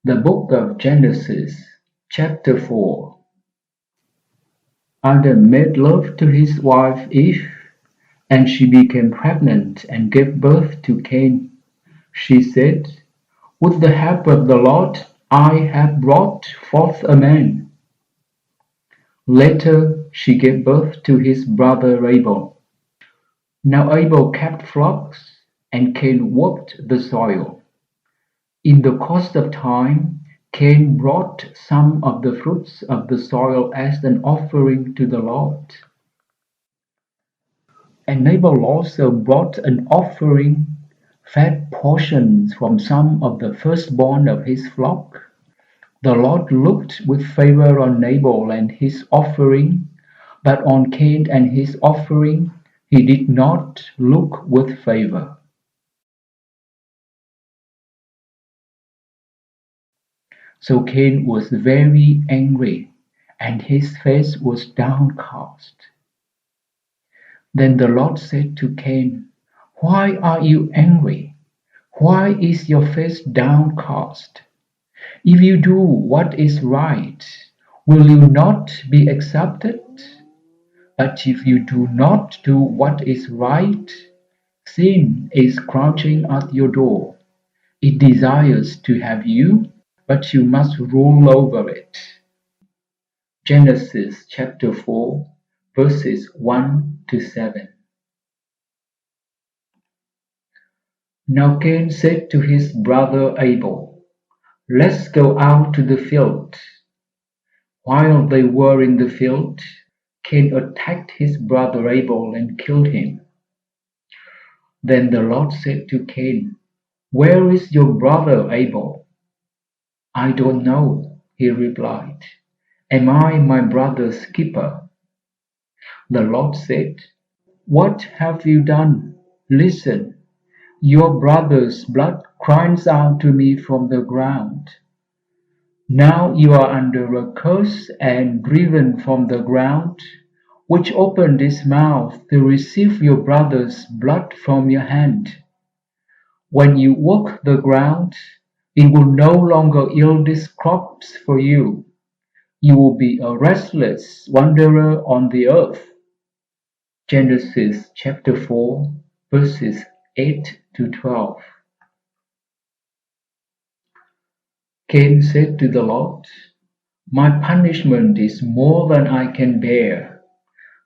The book of Genesis, chapter 4. Adam made love to his wife Eve, and she became pregnant and gave birth to Cain. She said, "With the help of the Lord, I have brought forth a man." Later, she gave birth to his brother Abel. Now Abel kept flocks, and Cain worked the soil. In the course of time, Cain brought some of the fruits of the soil as an offering to the Lord. And Abel also brought an offering, fat portions from some of the firstborn of his flock. The Lord looked with favor on Abel and his offering, but on Cain and his offering he did not look with favor. So Cain was very angry, and his face was downcast. Then the Lord said to Cain, "Why are you angry? Why is your face downcast? If you do what is right, will you not be accepted? But if you do not do what is right, sin is crouching at your door. It desires to have you, but you must rule over it." Genesis chapter 4, verses 1 to 7. Now Cain said to his brother Abel, "Let's go out to the field." While they were in the field, Cain attacked his brother Abel and killed him. Then the Lord said to Cain, "Where is your brother Abel?" "I don't know," he replied. "Am I my brother's keeper?" The Lord said, "What have you done? Listen, your brother's blood cries out to me from the ground. Now you are under a curse and driven from the ground, which opened its mouth to receive your brother's blood from your hand. When you work the ground, it will no longer yield its crops for you. You will be a restless wanderer on the earth." Genesis chapter 4, verses 8 to 12. Cain said to the Lord, "My punishment is more than I can bear.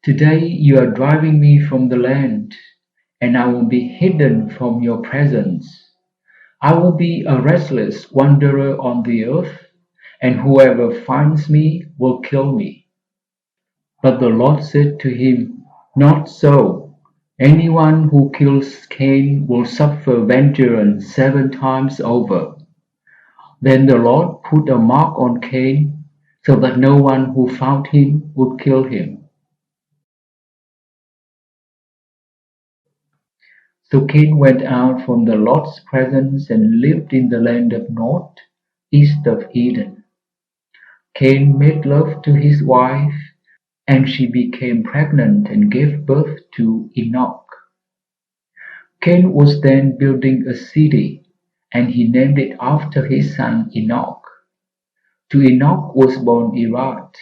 Today you are driving me from the land, and I will be hidden from your presence. I will be a restless wanderer on the earth, and whoever finds me will kill me." But the Lord said to him, "Not so. Anyone who kills Cain will suffer vengeance 7 times over." Then the Lord put a mark on Cain, so that no one who found him would kill him. So Cain went out from the Lord's presence and lived in the land of Nod, east of Eden. Cain made love to his wife, and she became pregnant and gave birth to Enoch. Cain was then building a city, and he named it after his son Enoch. To Enoch was born Irad,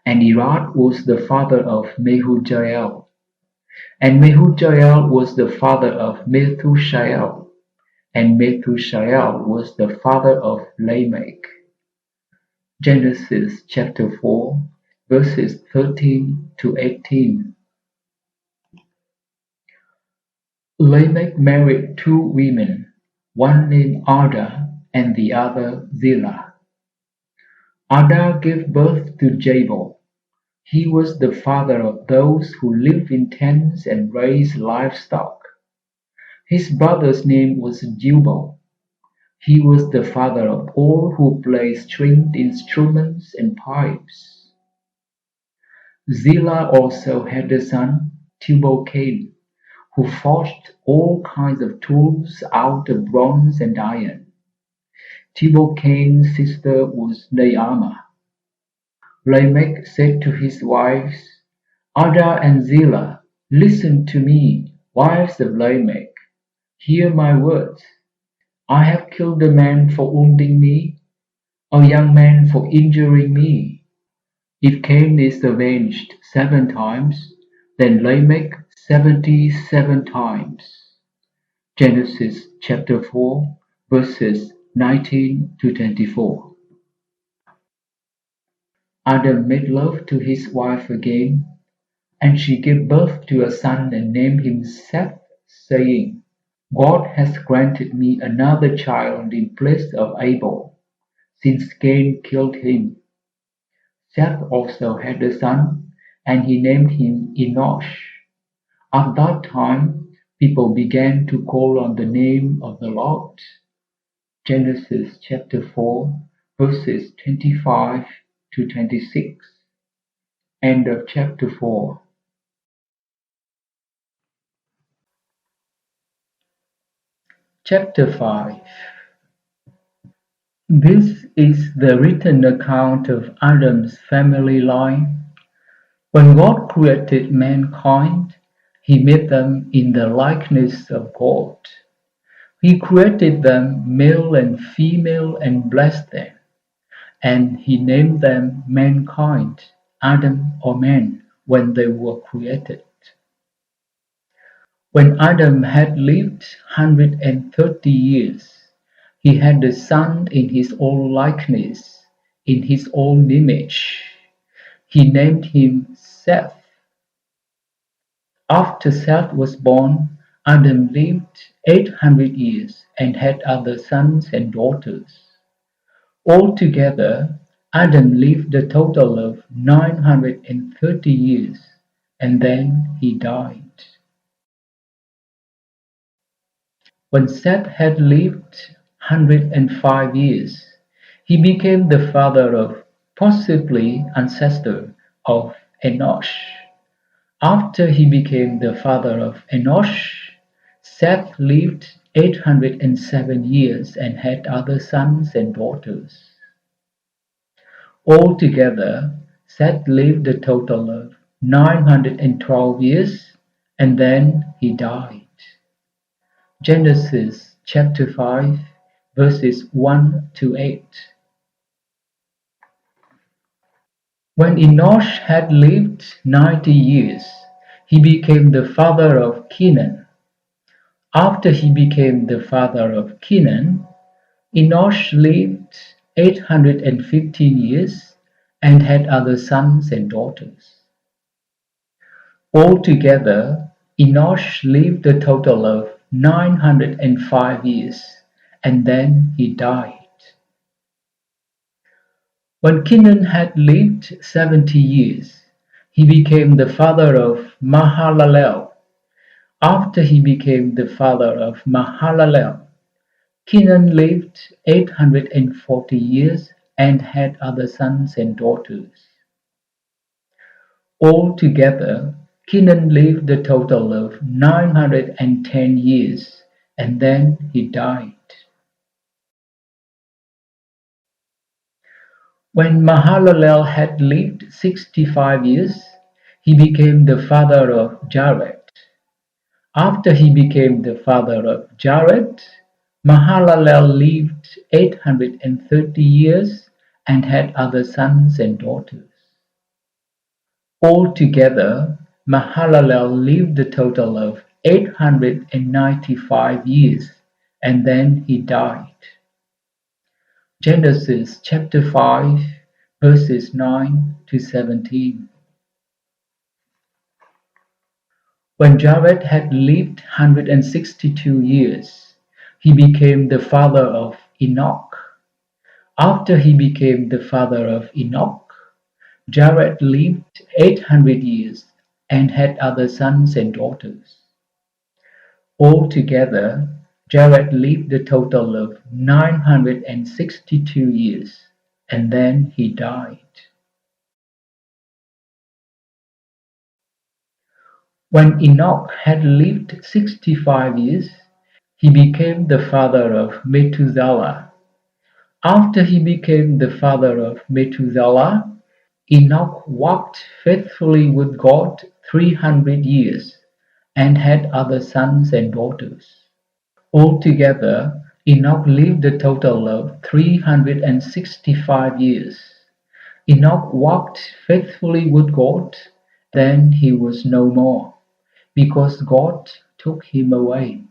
and Irad was the father of Mehujael, and Mehujael was the father of Methushael, and Methushael was the father of Lamech. Genesis chapter 4, verses 13 to 18. Lamech married 2 women, one named Ada and the other Zillah. Ada gave birth to Jabal. He was the father of those who live in tents and raise livestock. His brother's name was Jubal. He was the father of all who play stringed instruments and pipes. Zillah also had a son, Tubal-Cain, who forged all kinds of tools out of bronze and iron. Tubal-Cain's sister was Naamah. Lamech said to his wives, "Ada and Zillah, listen to me, wives of Lamech. Hear my words. I have killed a man for wounding me, O young man, for injuring me? If Cain is avenged 7 times, then Lamech 77 times. Genesis chapter 4, verses 19 to 24. Adam made love to his wife again, and she gave birth to a son and named him Seth, saying, God has granted me another child in place of Abel, since Cain killed him. Seth also had a son, and he named him Enosh. At that time, people began to call on the name of the Lord. Genesis chapter 4, verses 25 to 26. End of chapter 4. Chapter 5. This is the written account of Adam's family line. When God created mankind, he made them in the likeness of God. He created them male and female and blessed them, and he named them mankind, Adam or man, when they were created. When Adam had lived 130 years, he had a son in his own likeness, in his own image. He named him Seth. After Seth was born, Adam lived 800 years and had other sons and daughters. Altogether, Adam lived a total of 930 years, and then he died. When Seth had lived 105 years, he became the father of, possibly ancestor of, Enosh. After he became the father of Enosh, Seth lived 807 years and had other sons and daughters. Altogether, Seth lived a total of 912 years, and then he died. Genesis chapter 5, verses 1 to 8. When Enosh had lived 90 years, he became the father of Kenan. After he became the father of Kenan, Enosh lived 815 years and had other sons and daughters. Altogether, Enosh lived a total of 905 years, and then he died. When Kenan had lived 70 years, he became the father of Mahalalel. After he became the father of Mahalalel, Kenan lived 840 years and had other sons and daughters. Altogether, Kenan lived a total of 910 years, and then he died. When Mahalalel had lived 65 years, he became the father of Jared. After he became the father of Jared, Mahalalel lived 830 years and had other sons and daughters. Altogether, Mahalalel lived a total of 895 years, and then he died. Genesis chapter 5, verses 9 to 17. When Jared had lived 162 years, he became the father of Enoch. After he became the father of Enoch, Jared lived 800 years and had other sons and daughters. Altogether, Jared lived a total of 962 years, and then he died. When Enoch had lived 65 years, he became the father of Methuselah. After he became the father of Methuselah, Enoch walked faithfully with God 300 years and had other sons and daughters. Altogether, Enoch lived a total of 365 years. Enoch walked faithfully with God, then he was no more, because God took him away.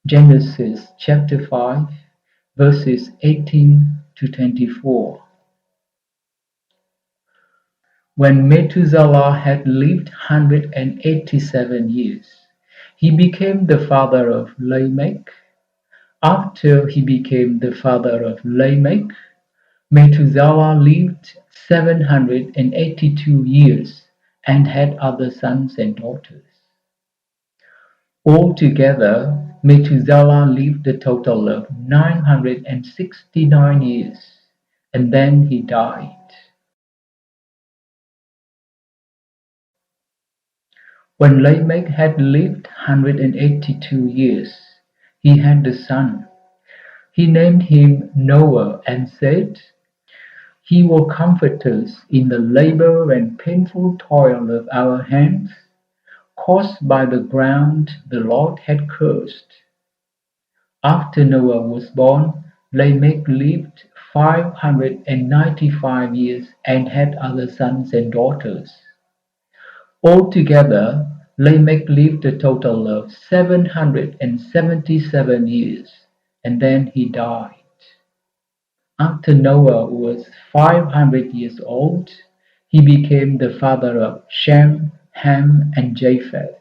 Genesis chapter 5, verses 18 to 24. When Methuselah had lived 187 years, he became the father of Lamech. After he became the father of Lamech, Methuselah lived 782 years and had other sons and daughters. Altogether, Methuselah lived a total of 969 years, and then he died. When Lamech had lived 182 years, he had a son. He named him Noah and said, "He will comfort us in the labor and painful toil of our hands, caused by the ground the Lord had cursed." After Noah was born, Lamech lived 595 years and had other sons and daughters. Altogether, Lamech lived a total of 777 years, and then he died. After Noah was 500 years old, he became the father of Shem, Ham, and Japheth.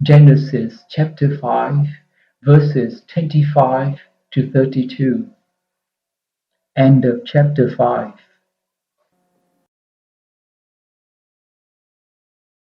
Genesis chapter 5, verses 25 to 32. End of chapter 5.